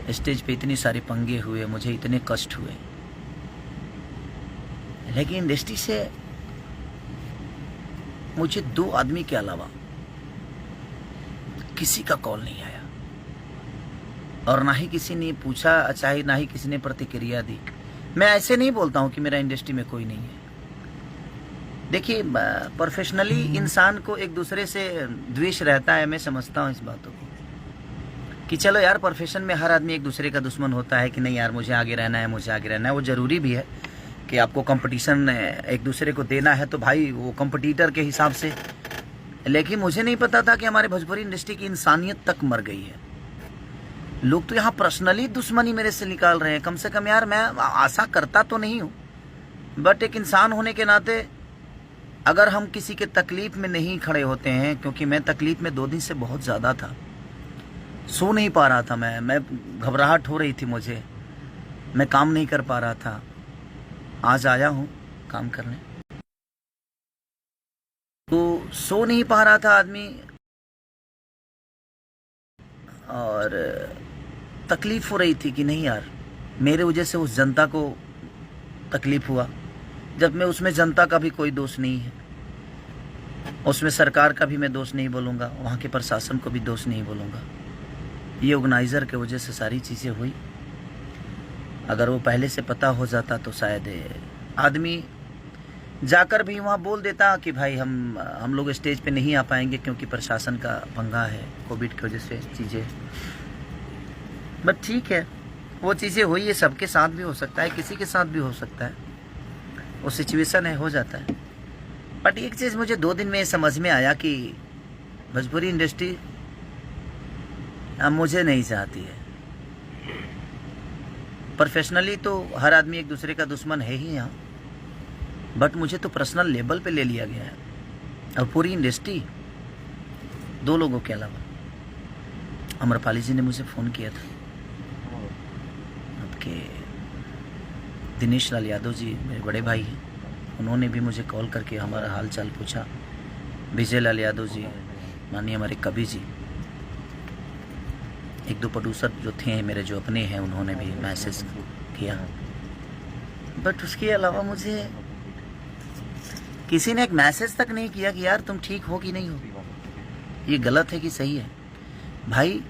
Stage पे इतने सारे पंगे हुए, मुझे इतने कष्ट हुए, लेकिन इंडस्ट्री से मुझे 2 आदमी के अलावा किसी का कॉल नहीं आया और ना ही किसी ने पूछा, चाहे ना ही किसी ने प्रतिक्रिया दी। मैं ऐसे नहीं बोलता हूं कि मेरा इंडस्ट्री में कोई नहीं है। देखिए, प्रोफेशनली इंसान को एक दूसरे से द्वेष रहता है। मैं समझता हूं इस बातों को कि चलो यार, प्रोफेशन में हर आदमी एक दूसरे का दुश्मन होता है कि नहीं यार मुझे आगे रहना है, मुझे आगे रहना है। वो ज़रूरी भी है कि आपको कंपटीशन एक दूसरे को देना है, तो भाई वो कंपटीटर के हिसाब से। लेकिन मुझे नहीं पता था कि हमारे भोजपुरी इंडस्ट्री की इंसानियत तक मर गई है। लोग तो यहाँ पर्सनली दुश्मनी मेरे से निकाल रहे हैं। कम से कम यार, मैं आशा करता तो नहीं हूँ, बट एक इंसान होने के नाते अगर हम किसी के तकलीफ में नहीं खड़े होते हैं, क्योंकि मैं तकलीफ में 2 दिन से बहुत ज़्यादा था, सो नहीं पा रहा था। मैं घबराहट हो रही थी मुझे, मैं काम नहीं कर पा रहा था। आज आया हूँ काम करने, तो सो नहीं पा रहा था आदमी और तकलीफ हो रही थी कि नहीं यार, मेरे वजह से उस जनता को तकलीफ हुआ, जब मैं उसमें जनता का भी कोई दोष नहीं है, उसमें सरकार का भी मैं दोष नहीं बोलूँगा, वहाँ के प्रशासन को भी दोष नहीं बोलूँगा। ये ऑर्गेनाइज़र के वजह से सारी चीज़ें हुई। अगर वो पहले से पता हो जाता तो शायद आदमी जाकर भी वहाँ बोल देता कि भाई हम लोग स्टेज पे नहीं आ पाएंगे क्योंकि प्रशासन का पंगा है, कोविड की वजह से चीज़ें। बट ठीक है, वो चीज़ें हुई है, सबके साथ भी हो सकता है, किसी के साथ भी हो सकता है, वो सिचुएशन है, हो जाता है। बट एक चीज़ मुझे 2 दिन में समझ में आया कि भोजपुरी इंडस्ट्री अब मुझे नहीं चाहती है। प्रोफेशनली तो हर आदमी एक दूसरे का दुश्मन है ही यहाँ, बट मुझे तो पर्सनल लेवल पे ले लिया गया है। और पूरी इंडस्ट्री 2 लोगों के अलावा, अमरपाली जी ने मुझे फ़ोन किया था, आपके दिनेश लाल यादव जी मेरे बड़े भाई हैं, उन्होंने भी मुझे कॉल करके हमारा हाल चाल पूछा। विजय लाल यादव जी, माननीय हमारे कवि जी, 1-2 प्रोड्यूसर जो थे मेरे, जो अपने हैं, उन्होंने भी मैसेज किया। बट उसके अलावा मुझे किसी ने एक मैसेज तक नहीं किया कि यार तुम ठीक हो कि नहीं हो, ये गलत है कि सही है। भाई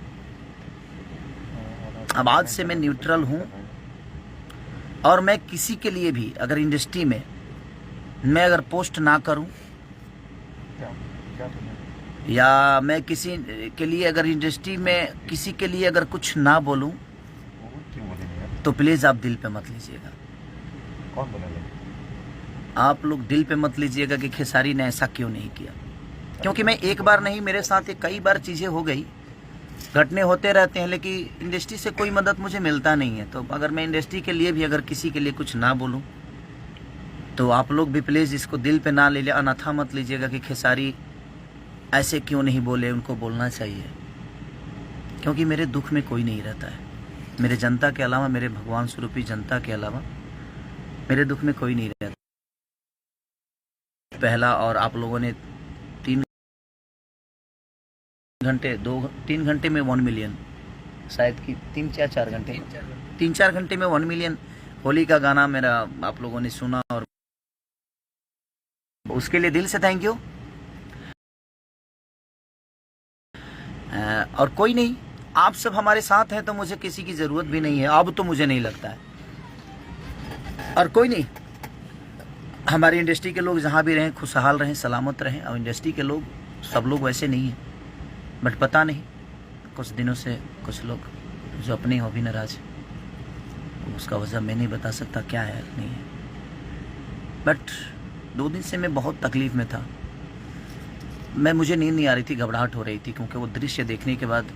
अब आज से मैं न्यूट्रल हूँ और मैं किसी के लिए भी अगर इंडस्ट्री में मैं अगर पोस्ट ना करूँ या मैं किसी के लिए अगर इंडस्ट्री में किसी के लिए अगर कुछ ना बोलूं, तो प्लीज़ आप दिल पे मत लीजिएगा। कौन बोलेगा? आप लोग दिल पे मत लीजिएगा कि खेसारी ने ऐसा क्यों नहीं किया, क्योंकि मैं एक बार नहीं, मेरे साथ कई बार चीज़ें हो गई, घटने होते रहते हैं, लेकिन इंडस्ट्री से कोई मदद मुझे मिलता नहीं है। तो अगर मैं इंडस्ट्री के लिए भी अगर किसी के लिए कुछ ना बोलूँ, तो आप लोग भी प्लीज़ इसको दिल पे ना ले लिया, अनाथा मत लीजिएगा कि खेसारी ऐसे क्यों नहीं बोले, उनको बोलना चाहिए। क्योंकि मेरे दुख में कोई नहीं रहता है, मेरे जनता के अलावा, मेरे भगवान स्वरूपी जनता के अलावा मेरे दुख में कोई नहीं रहता। पहला, और आप लोगों ने 3 घंटे में 1 मिलियन, शायद कि 3-4 घंटे, 3-4 घंटे में 1 मिलियन होली का गाना मेरा आप लोगों ने सुना, और उसके लिए दिल से थैंक यू। और कोई नहीं, आप सब हमारे साथ हैं तो मुझे किसी की ज़रूरत भी नहीं है, अब तो मुझे नहीं लगता है। और कोई नहीं, हमारी इंडस्ट्री के लोग जहाँ भी रहें खुशहाल रहें, सलामत रहें। और इंडस्ट्री के लोग, सब लोग वैसे नहीं हैं, बट पता नहीं कुछ दिनों से कुछ लोग जो अपने हो भी नाराज, उसका वजह मैं नहीं बता सकता क्या है नहीं है। बट 2 दिन से मैं बहुत तकलीफ़ में था, मुझे नींद नहीं आ रही थी, घबराहट हो रही थी, क्योंकि वो दृश्य देखने के बाद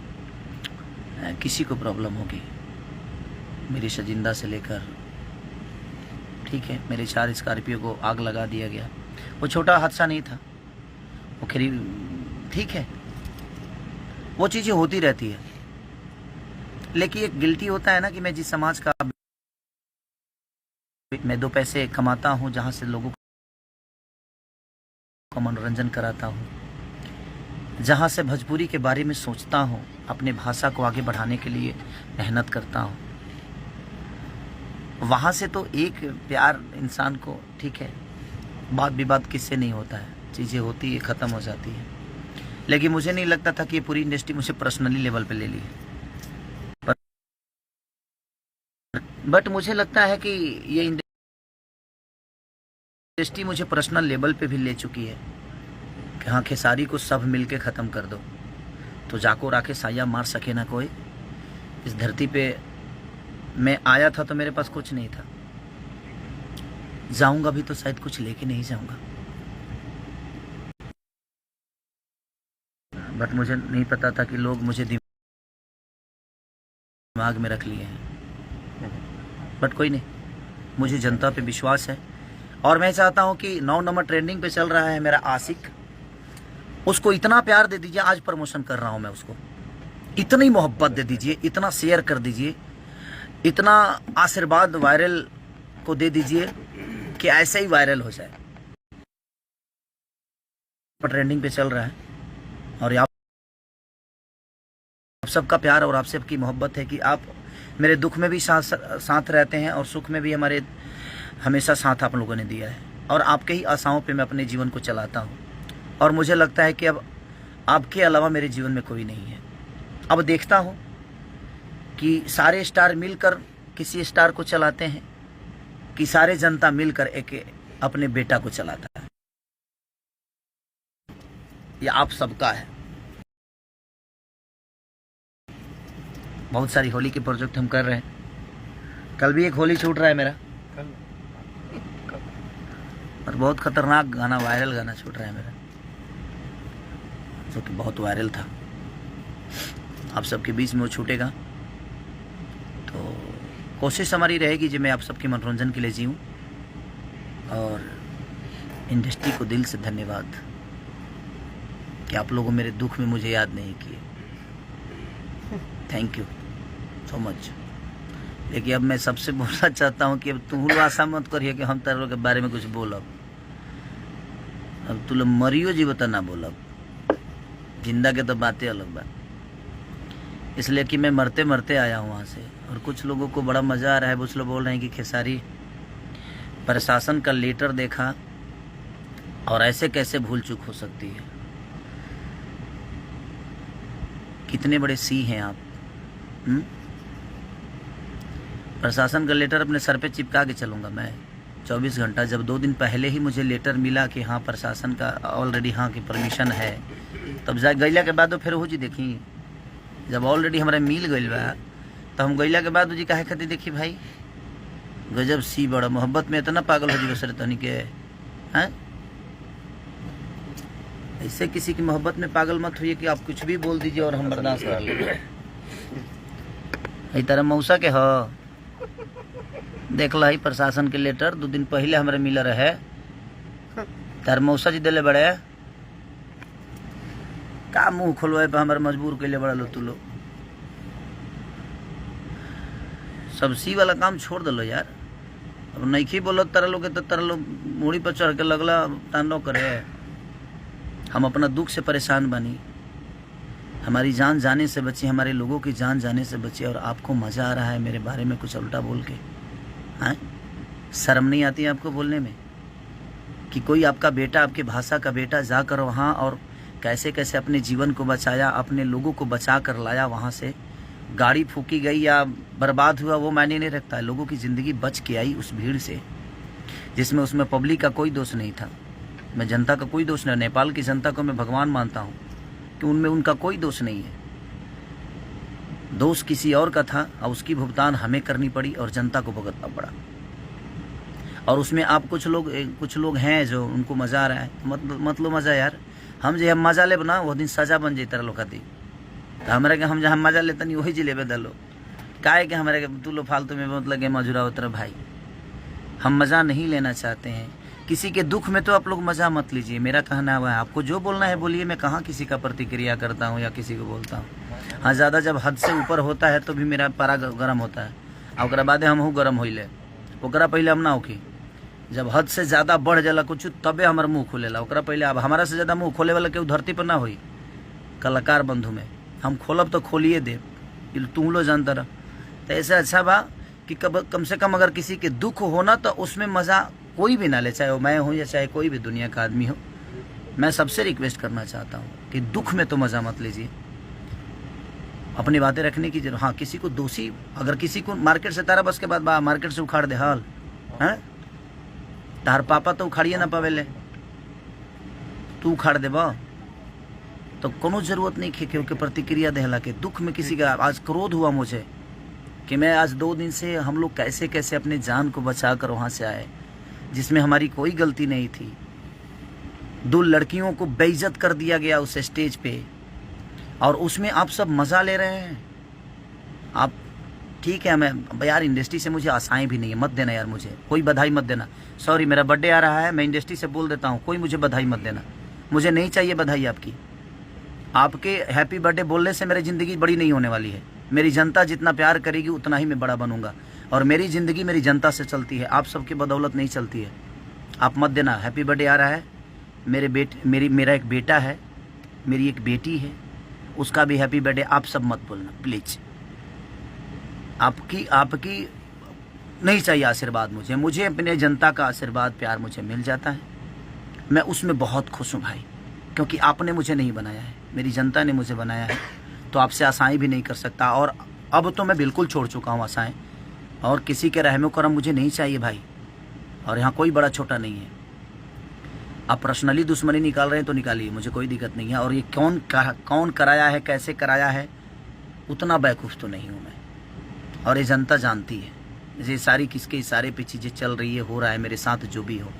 किसी को प्रॉब्लम होगी। मेरी शजिंदा से लेकर, ठीक है, मेरे 4 स्कॉर्पियो को आग लगा दिया गया। वो छोटा हादसा नहीं था, वो खरी, ठीक है, वो चीज़ें होती रहती है। लेकिन एक गिल्टी होता है ना कि मैं जिस समाज का, मैं 2 पैसे कमाता हूँ, जहाँ से लोगों को मनोरंजन कराता हूँ, जहाँ से भोजपुरी के बारे में सोचता हूँ, अपने भाषा को आगे बढ़ाने के लिए मेहनत करता हूँ, वहाँ से तो एक प्यार इंसान को, ठीक है, बात विवाद किससे नहीं होता है, चीज़ें होती है, ख़त्म हो जाती है। लेकिन मुझे नहीं लगता था कि ये पूरी इंडस्ट्री मुझे पर्सनली लेवल पे ले ली है। बट मुझे लगता है कि ये इंडस्ट्री मुझे पर्सनल लेवल पे भी ले चुकी है कि हाँ, खेसारी को सब मिलके ख़त्म कर दो तो जाको राके साया मार सके ना कोई। इस धरती पे मैं आया था तो मेरे पास कुछ नहीं था, जाऊंगा भी तो शायद कुछ लेके नहीं जाऊंगा। बट मुझे नहीं पता था कि लोग मुझे दिमाग में रख लिए हैं। बट कोई नहीं, मुझे जनता पे विश्वास है और मैं चाहता हूं कि 9 नंबर ट्रेंडिंग पे चल रहा है मेरा आशिक, उसको इतना प्यार दे दीजिए। आज प्रमोशन कर रहा हूं मैं उसको, इतनी मोहब्बत दे दीजिए, इतना शेयर कर दीजिए, इतना आशीर्वाद वायरल को दे दीजिए कि ऐसे ही वायरल हो जाए। ट्रेंडिंग पे चल रहा है और आप सबका प्यार और आप सबकी मोहब्बत है कि आप मेरे दुख में भी साथ रहते हैं और सुख में भी हमारे हमेशा साथ आप लोगों ने दिया है। और आपके ही आशाओं पे मैं अपने जीवन को चलाता हूँ और मुझे लगता है कि अब आपके अलावा मेरे जीवन में कोई नहीं है। अब देखता हूँ कि सारे स्टार मिलकर किसी स्टार को चलाते हैं कि सारे जनता मिलकर एक अपने बेटा को चलाता है। ये आप सबका है। बहुत सारी होली के प्रोजेक्ट हम कर रहे हैं। कल भी एक होली छूट रहा है मेरा, और बहुत खतरनाक गाना, वायरल गाना छूट रहा है मेरा, जो कि बहुत वायरल था। आप सबके बीच में वो छूटेगा तो कोशिश हमारी रहेगी जी मैं आप सबके मनोरंजन के लिए जीऊँ। और इंडस्ट्री को दिल से धन्यवाद कि आप लोगों मेरे दुख में मुझे याद नहीं किए। Thank you so much. लेकिन अब मैं सबसे बोलना चाहता हूँ कि अब तुम लोग आशा मत करिए कि हम तारों के बारे में कुछ बोलब। अब तू लोग मरियो जी बता ना बोलब, जिंदा के तो बातें अलग बात। इसलिए कि मैं मरते मरते आया हूँ वहाँ से और कुछ लोगों को बड़ा मज़ा आ रहा है। कुछ लोग बोल रहे हैं कि खेसारी प्रशासन का लेटर देखा और ऐसे कैसे भूल चूक हो सकती है। कितने बड़े सी हैं आप। प्रशासन का लेटर अपने सर पे चिपका के चलूँगा मैं 24 घंटा। जब 2 दिन पहले ही मुझे लेटर मिला कि हाँ प्रशासन का ऑलरेडी हाँ की परमिशन है, तब जा गईला के बाद फिर हो जी देखी, जब ऑलरेडी हमारा मिल गई बा तो हम गईला के बाद जी काहे खातिर देखी भाई। गजब सी बड़ा मोहब्बत में इतना पागल हो जी सर तनी के हैं। ऐसे किसी की मोहब्बत में पागल मत हुई कि आप कुछ भी बोल दीजिए और हम बर्दाश्त कर लेंगे। तरह मौसा के हो देख ला प्रशासन के लेटर 2 दिन पहले हमारे मिला रहे, तार मौसा जी दिले बड़े का मुंह खोलवाए पे हमारे मजबूर के लिए बड़ा लो। तू लो सब सी वाला काम छोड़ दलो यार। अब नहीं बोलो तारा लोग तो तारा लोग मूड़ी पर चढ़ के लगला तांडव करे। हम अपना दुख से परेशान बनी, हमारी जान जाने से बची, हमारे लोगों की जान जाने से बची, और आपको मज़ा आ रहा है मेरे बारे में कुछ उल्टा बोल के। हाँ, शर्म नहीं आती है आपको बोलने में कि कोई आपका बेटा, आपकी भाषा का बेटा जाकर वहाँ और कैसे कैसे अपने जीवन को बचाया, अपने लोगों को बचा कर लाया वहाँ से। गाड़ी फूकी गई या बर्बाद हुआ वो मायने नहीं रखता है। लोगों की ज़िंदगी बच के आई उस भीड़ से, जिसमें उसमें पब्लिक का कोई दोष नहीं था। मैं जनता का कोई दोष नहीं, नेपाल की जनता को मैं भगवान मानता हूँ कि उनमें उनका कोई दोष नहीं है। दोष किसी और का था और उसकी भुगतान हमें करनी पड़ी और जनता को भुगतना पड़ा। और उसमें आप कुछ लोग हैं जो उनको मज़ा आ रहा है। मत लो मज़ा यार। हम जो हम मज़ा ले बना वो दिन सज़ा बन जाए तरह लोग दी तो हमारे के हम जहाँ मज़ा लेते नहीं वही जिले दलो काहे के हमारे तू लो फालतू में मतलब मजूरा उतर भाई। हम मज़ा नहीं लेना चाहते हैं। किसी के दुख में तो आप लोग मज़ा मत लीजिए। मेरा कहना है आपको जो बोलना है बोलिए। मैं कहाँ किसी का प्रतिक्रिया करता हूँ या किसी को बोलता हूँ। हाँ, ज़्यादा जब हद से ऊपर होता है तो भी मेरा पारा गर्म होता है और बाद हम हूँ गर्म होइले। ओकरा पहले हम ना होखी। जब हद से ज़्यादा बढ़ जाला कुछ तबे हमार मुँह खोलेला। ओकरा पहले अब हमारा से ज़्यादा मुँह खोले वाला केहू धरती पर ना होई। कलाकार बंधु में हम खोलब तो खोलिए दे, तुम लोग जानता रह। तो ऐसे अच्छा बा कि कम से कम अगर किसी के दुख हो ना तो उसमें मज़ा कोई भी ना ले, चाहे वो मैं हूँ या चाहे कोई भी दुनिया का आदमी हो। मैं सबसे रिक्वेस्ट करना चाहता हूँ कि दुख में तो मज़ा मत लीजिए, अपनी बातें रखने की जरूरत। हाँ, किसी को दोषी, अगर किसी को मार्केट से तारा बस के बाद मार्केट से उखाड़ दे हाल हैं, तार पापा तो उखाड़िए ना पावेले, तू उखाड़ दे बा तो कोनो जरूरत नहीं खे क्योंकि प्रतिक्रिया देहला के। दुख में किसी का आज क्रोध हुआ मुझे कि मैं आज 2 दिन से हम लोग कैसे कैसे अपने जान को बचा कर वहाँ से आए, जिसमें हमारी कोई गलती नहीं थी। 2 लड़कियों को बेइज्जत कर दिया गया उस स्टेज पे, और उसमें आप सब मज़ा ले रहे हैं। आप ठीक है, मैं यार इंडस्ट्री से मुझे आशाएं भी नहीं है, मत देना यार, मुझे कोई बधाई मत देना। सॉरी, मेरा बर्थडे आ रहा है, मैं इंडस्ट्री से बोल देता हूँ, कोई मुझे बधाई मत देना, मुझे नहीं चाहिए बधाई आपकी। आपके हैप्पी बर्थडे बोलने से मेरी ज़िंदगी बड़ी नहीं होने वाली है। मेरी जनता जितना प्यार करेगी उतना ही मैं बड़ा बनूंगा, और मेरी ज़िंदगी मेरी जनता से चलती है, आप सबकी बदौलत नहीं चलती है। आप मत देना। हैप्पी बर्थडे आ रहा है, मेरा एक बेटा है, मेरी एक बेटी है, उसका भी हैप्पी बर्थडे। आप सब मत बोलना प्लीज़। आपकी नहीं चाहिए आशीर्वाद मुझे अपने जनता का आशीर्वाद प्यार मुझे मिल जाता है। मैं उसमें बहुत खुश हूँ भाई, क्योंकि आपने मुझे नहीं बनाया है, मेरी जनता ने मुझे बनाया है। तो आपसे आशाएं भी नहीं कर सकता, और अब तो मैं बिल्कुल छोड़ चुका हूँ आशाएं, और किसी के रहमो करम मुझे नहीं चाहिए भाई। और यहाँ कोई बड़ा छोटा नहीं है। आप पर्सनली दुश्मनी निकाल रहे हैं तो निकालिए, मुझे कोई दिक्कत नहीं है। और ये कौन कराया है, कैसे कराया है, उतना बेवकूफ़ तो नहीं हूँ मैं, और ये जनता जानती है। ये सारी किसके इशारे पे चीज़ें चल रही है, हो रहा है मेरे साथ जो भी हो।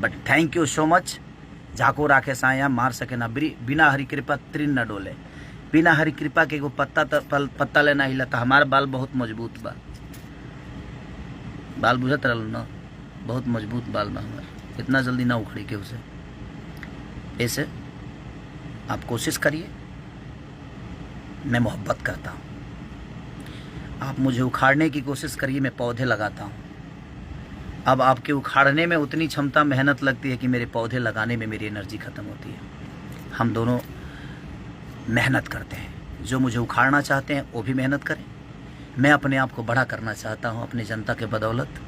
But thank you so much. जाको राखे साया मार सके ना, बिना हरी कृपा तृण न डोले। बिना हरी कृपा के एगो पत्ता लेना हिलता। हमारा बाल बहुत मजबूत बा, बाल बुझत रहल ना, बहुत मजबूत बाल बा हमार, इतना जल्दी ना उखड़ी के उसे। ऐसे आप कोशिश करिए, मैं मोहब्बत करता हूँ। आप मुझे उखाड़ने की कोशिश करिए, मैं पौधे लगाता हूँ। अब आपके उखाड़ने में उतनी क्षमता मेहनत लगती है कि मेरे पौधे लगाने में मेरी एनर्जी ख़त्म होती है। हम दोनों मेहनत करते हैं। जो मुझे उखाड़ना चाहते हैं वो भी मेहनत करें, मैं अपने आप को बड़ा करना चाहता हूँ अपनी जनता के बदौलत।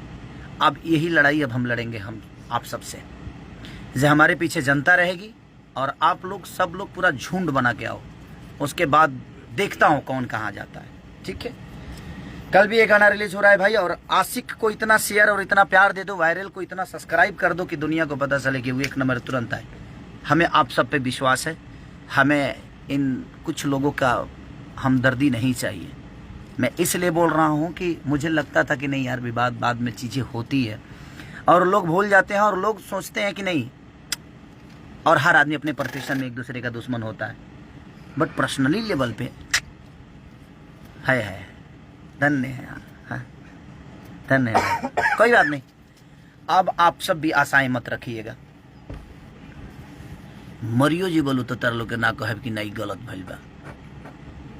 अब यही लड़ाई अब हम लड़ेंगे, हम आप सबसे। जैसे हमारे पीछे जनता रहेगी और आप लोग सब लोग पूरा झुंड बना के आओ, उसके बाद देखता हूँ कौन कहाँ जाता है। ठीक है, कल भी एक गाना रिलीज हो रहा है भाई, और आशिक को इतना शेयर और इतना प्यार दे दो, वायरल को इतना सब्सक्राइब कर दो कि दुनिया को पता चले कि वो 1 नंबर तुरंत आए। हमें आप सब पे विश्वास है, हमें इन कुछ लोगों का हमदर्दी नहीं चाहिए। मैं इसलिए बोल रहा हूँ कि मुझे लगता था कि नहीं यार, विवाद बाद में चीज़ें होती है और लोग भूल जाते हैं, और लोग सोचते हैं कि नहीं, और हर आदमी अपने प्रोफेशन में एक दूसरे का दुश्मन होता है। बट पर्सनली लेवल पे है धन्य है यार, हाँ धन्य है। कोई बात नहीं, अब आप सब भी आशाएं मत रखिएगा। मरियो जी बोलू तो तार लोग के ना कहब कि नहीं गलत भइल बा,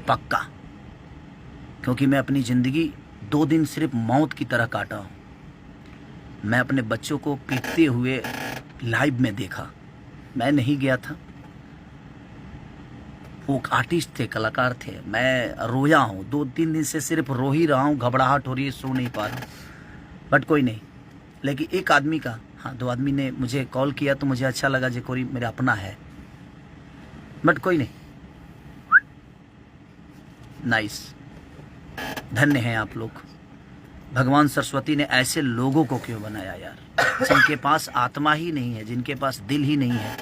पक्का। क्योंकि मैं अपनी ज़िंदगी 2 दिन सिर्फ मौत की तरह काटा हूँ। मैं अपने बच्चों को पीटते हुए लाइव में देखा, मैं नहीं गया था। वो आर्टिस्ट थे, कलाकार थे, मैं रोया हूँ 2-3 दिन से, सिर्फ रो ही रहा हूँ, घबराहट हो रही है, सो नहीं पा रहा हूँ। बट कोई नहीं, लेकिन एक आदमी का, हाँ 2 आदमी ने मुझे कॉल किया तो मुझे अच्छा लगा, जो कोई मेरा अपना है। बट कोई नहीं, नाइस, धन्य हैं आप लोग। भगवान सरस्वती ने ऐसे लोगों को क्यों बनाया यार, जिनके पास आत्मा ही नहीं है, जिनके पास दिल ही नहीं है।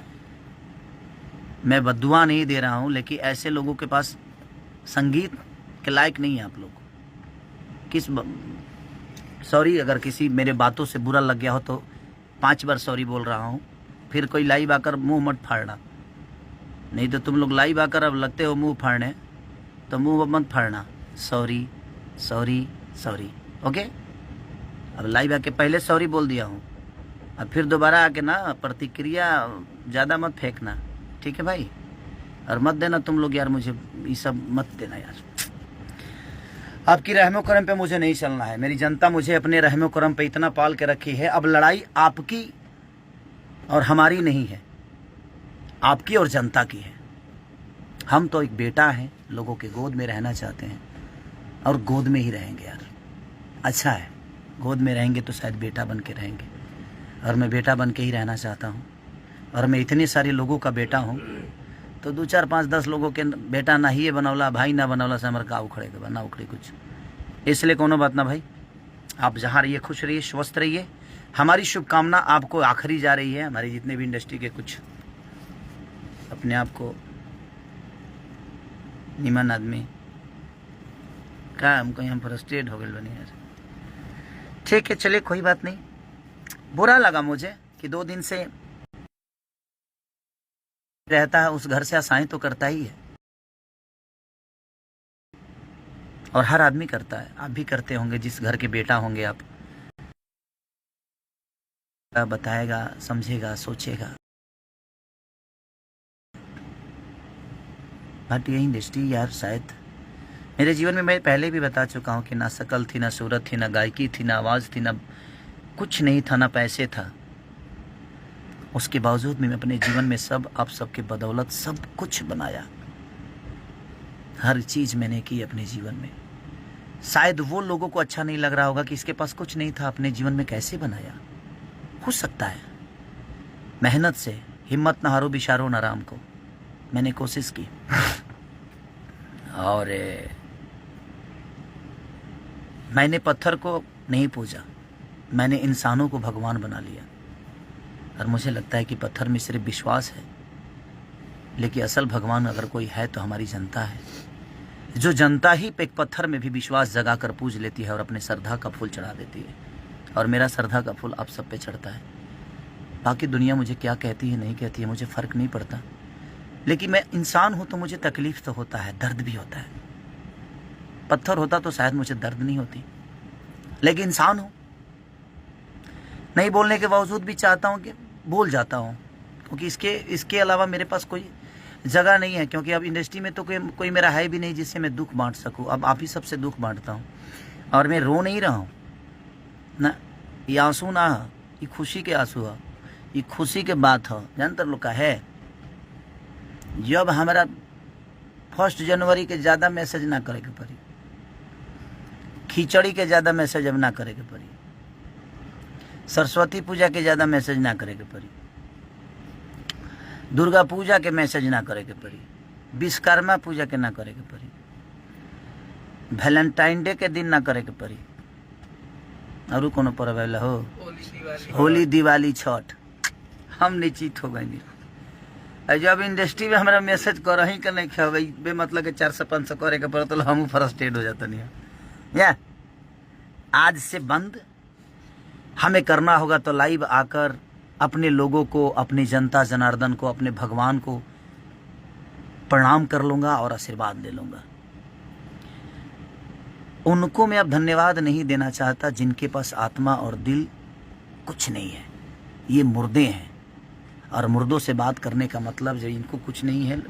मैं बद्दुआ नहीं दे रहा हूँ, लेकिन ऐसे लोगों के पास संगीत के लायक नहीं है आप लोग। सॉरी अगर किसी मेरे बातों से बुरा लग गया हो तो 5 बार सॉरी बोल रहा हूँ। फिर कोई लाइव आकर मुंह मत फाड़ना, नहीं तो तुम लोग लाइव आकर अब लगते हो मुंह फाड़ने, तो मुंह मत फाड़ना। Sorry sorry sorry, okay. अब लाइव आके पहले सॉरी बोल दिया हूँ, अब फिर दोबारा आके ना प्रतिक्रिया ज़्यादा मत फेंकना, ठीक है भाई। और मत देना तुम लोग यार, मुझे ये सब मत देना यार। आपकी रहमो करम पे मुझे नहीं चलना है। मेरी जनता मुझे अपने रहमो करम पे इतना पाल के रखी है। अब लड़ाई आपकी और हमारी नहीं है, आपकी और जनता की है। हम तो एक बेटा हैं, लोगों के गोद में रहना चाहते हैं और गोद में ही रहेंगे यार। अच्छा है, गोद में रहेंगे तो शायद बेटा बन के रहेंगे, और मैं बेटा बन के ही रहना चाहता हूँ। और मैं इतने सारे लोगों का बेटा हूँ, तो 2 4 5 10 लोगों के बेटा ना ही बनौला, भाई ना बनौला से हमारे का उखड़े के ना उखड़े कुछ। इसलिए कोनो बात ना भाई, आप जहाँ रहिए खुश रहिए, स्वस्थ रहिए। हमारी शुभकामना आपको आखिरी जा रही है। हमारी जितने भी इंडस्ट्री के कुछ अपने आप को निमन आदमी का हम कहीं हम फ्रस्ट्रेट हो गए बनी यार। ठीक है, चलिए कोई बात नहीं। बुरा लगा मुझे कि 2 दिन से रहता है उस घर से आशाएं तो करता ही है, और हर आदमी करता है। आप भी करते होंगे, जिस घर के बेटा होंगे आप। बताएगा, समझेगा, सोचेगा। बट ये इंडस्ट्री यार, शायद मेरे जीवन में मैं पहले भी बता चुका हूँ कि ना शकल थी, ना सूरत थी, ना गायकी थी, ना आवाज़ थी, ना कुछ नहीं था, ना पैसे था। उसके बावजूद भी मैं अपने जीवन में सब आप सबके बदौलत सब कुछ बनाया। हर चीज़ मैंने की अपने जीवन में। शायद वो लोगों को अच्छा नहीं लग रहा होगा कि इसके पास कुछ नहीं था, अपने जीवन में कैसे बनाया। हो सकता है, मेहनत से हिम्मत ना हारो बिशारो ना राम को। मैंने कोशिश की और मैंने पत्थर को नहीं पूजा, मैंने इंसानों को भगवान बना लिया। और मुझे लगता है कि पत्थर में सिर्फ विश्वास है, लेकिन असल भगवान अगर कोई है तो हमारी जनता है। जो जनता ही एक पत्थर में भी विश्वास जगा कर पूज लेती है और अपने श्रद्धा का फूल चढ़ा देती है। और मेरा श्रद्धा का फूल आप सब पे चढ़ता है। बाकी दुनिया मुझे क्या कहती है नहीं कहती है मुझे फ़र्क नहीं पड़ता, लेकिन मैं इंसान हूँ तो मुझे तकलीफ़ तो होता है, दर्द भी होता है। पत्थर होता तो शायद मुझे दर्द नहीं होती, लेकिन इंसान हूँ। नहीं बोलने के बावजूद भी चाहता हूँ कि बोल जाता हूँ, क्योंकि इसके अलावा मेरे पास कोई जगह नहीं है। क्योंकि अब इंडस्ट्री में तो कोई मेरा है भी नहीं जिससे मैं दुख बांट सकूँ। अब आप ही सबसे दुख बांटता हूँ, और मैं रो नहीं रहा हूँ ना। ये आंसू ना है, ये खुशी के आंसू है, ये खुशी के बात है। जानते लोग का है, जब हमारा 1 जनवरी के ज़्यादा मैसेज ना करे के पड़ी, खिचड़ी के ज़्यादा मैसेज अब ना करे के पड़ी, सरस्वती पूजा के ज़्यादा मैसेज ना करे के पड़ी, दुर्गा पूजा के मैसेज ना करे के पड़ी, विश्वकर्मा पूजा के ना करे के पड़ी, वैलेंटाइन डे के दिन ना करे के पड़ी, और कोनो पर्व आवेला हो, होली, दिवाली, छठ, हम निश्चित हो गए। जब इंडस्ट्री में हमारा मैसेज कर ही के नहीं खेबे बेमतलब के 400-500 करे के पड़े तो हम फ्रस्ट्रेट हो जाता नहीं या। आज से बंद हमें करना होगा तो लाइव आकर अपने लोगों को, अपनी जनता जनार्दन को, अपने भगवान को प्रणाम कर लूँगा और आशीर्वाद ले लूँगा। उनको मैं अब धन्यवाद नहीं देना चाहता जिनके पास आत्मा और दिल कुछ नहीं है। ये मुर्दे हैं, और मुर्दों से बात करने का मतलब जब इनको कुछ नहीं है,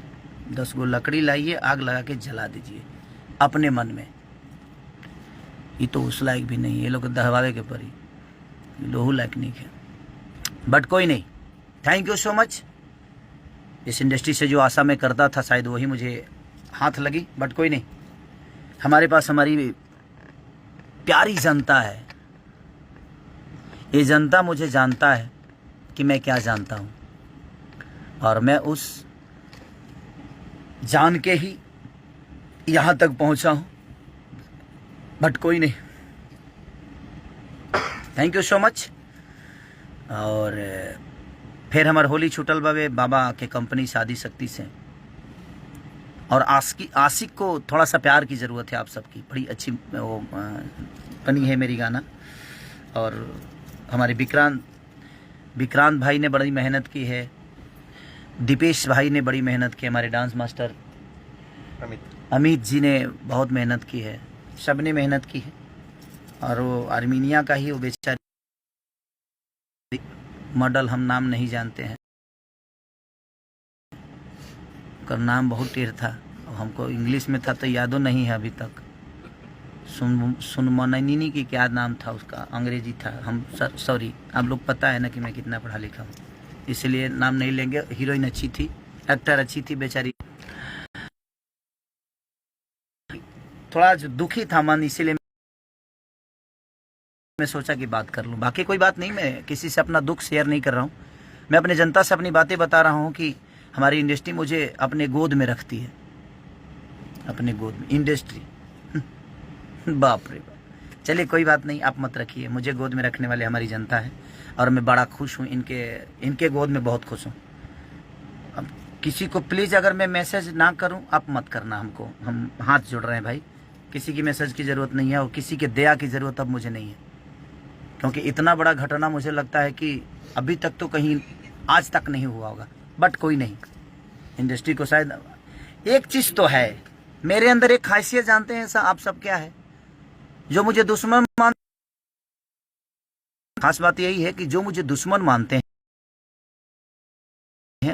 10 गो लकड़ी लाइए, आग लगा के जला दीजिए अपने मन में। ये तो उस लायक भी नहीं, ये लोग दहवावे के परी, लोहू लायक नहीं है। बट कोई नहीं, थैंक यू सो मच। इस इंडस्ट्री से जो आशा मैं करता था शायद वही मुझे हाथ लगी, बट कोई नहीं। हमारे पास हमारी प्यारी जनता है। ये जनता मुझे जानता है कि मैं क्या जानता हूँ, और मैं उस जान के ही यहाँ तक पहुँचा हूँ। बट कोई नहीं, थैंक यू सो मच। और फिर हमार होली छूटल बाबे बाबा के कंपनी शादी शक्ति से, और आशिक को थोड़ा सा प्यार की ज़रूरत है आप सबकी। बड़ी अच्छी वो बनी है मेरी गाना। और हमारे विक्रांत भाई ने बड़ी मेहनत की है, दीपेश भाई ने बड़ी मेहनत की, हमारे डांस मास्टर अमित जी ने बहुत मेहनत की है, सब ने मेहनत की है। और वो आर्मीनिया का ही वो बेचारी मॉडल, हम नाम नहीं जानते हैं, उसका नाम बहुत टेढ़ था, हमको इंग्लिश में था तो यादों नहीं है अभी तक। सुनमननी की क्या नाम था उसका, अंग्रेजी था। हम सॉरी, आप लोग पता है ना कि मैं कितना पढ़ा लिखा हूँ, इसलिए नाम नहीं लेंगे। हीरोइन अच्छी थी, एक्टर अच्छी थी बेचारी। थोड़ा दुखी था मन, इसीलिए मैं सोचा कि बात कर लूं। बाकी कोई बात नहीं, मैं किसी से अपना दुख शेयर नहीं कर रहा हूं। मैं अपने जनता से अपनी बातें बता रहा हूं कि हमारी इंडस्ट्री मुझे अपने गोद में रखती है, अपने गोद में इंडस्ट्री। बाप रे बाप। चलिए कोई बात नहीं, आप मत रखिए, मुझे गोद में रखने वाले हमारी जनता है और मैं बड़ा खुश हूँ, इनके गोद में बहुत खुश हूँ। अब किसी को प्लीज़ अगर मैं मैसेज ना करूँ आप मत करना हमको, हम हाथ जोड़ रहे हैं भाई। किसी की मैसेज की ज़रूरत नहीं है और किसी के दया की ज़रूरत अब मुझे नहीं है, क्योंकि इतना बड़ा घटना मुझे लगता है कि अभी तक तो कहीं आज तक नहीं हुआ होगा। बट कोई नहीं, इंडस्ट्री को शायद एक चीज़ तो है, मेरे अंदर एक खासियत जानते हैं आप सब क्या है, जो मुझे दुश्मन मानते, खास बात यही है कि जो मुझे दुश्मन मानते हैं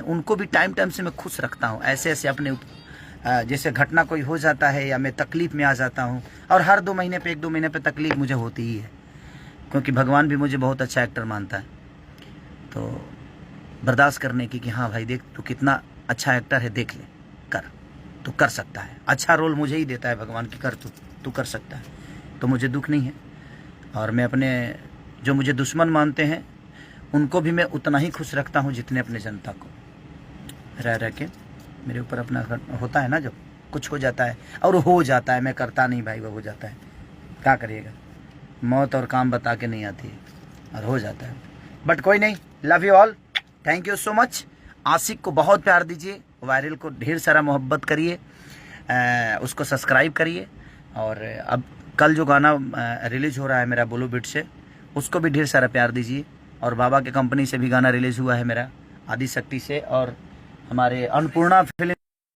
उनको भी टाइम टाइम से मैं खुश रखता हूँ। ऐसे ऐसे अपने जैसे घटना कोई हो जाता है या मैं तकलीफ में आ जाता हूँ, और हर 2 महीने पे 1-2 महीने पे तकलीफ मुझे होती ही है, क्योंकि भगवान भी मुझे बहुत अच्छा एक्टर मानता है। तो बर्दाश्त करने की कि हाँ भाई देख तू कितना अच्छा एक्टर है, देख ले, कर, तू कर सकता है। अच्छा रोल मुझे ही देता है भगवान की, कर तू कर सकता है। तो मुझे दुख नहीं है, और मैं अपने जो मुझे दुश्मन मानते हैं उनको भी मैं उतना ही खुश रखता हूँ जितने अपने जनता को। रह के मेरे ऊपर अपना होता है ना, जब कुछ हो जाता है, और हो जाता है, मैं करता नहीं भाई, वो हो जाता है, क्या करिएगा, मौत और काम बता के नहीं आती है, और हो जाता है। बट कोई नहीं, love you all, thank you so much. आशिक को बहुत प्यार दीजिए, वायरल को ढेर सारा मोहब्बत करिए, उसको सब्सक्राइब करिए। और अब कल जो गाना रिलीज़ हो रहा है मेरा बोलो बिट से, उसको भी ढेर सारा प्यार दीजिए। और बाबा के कंपनी से भी गाना रिलीज़ हुआ है मेरा आदि शक्ति से, और हमारे अन्नपूर्णा फिल्म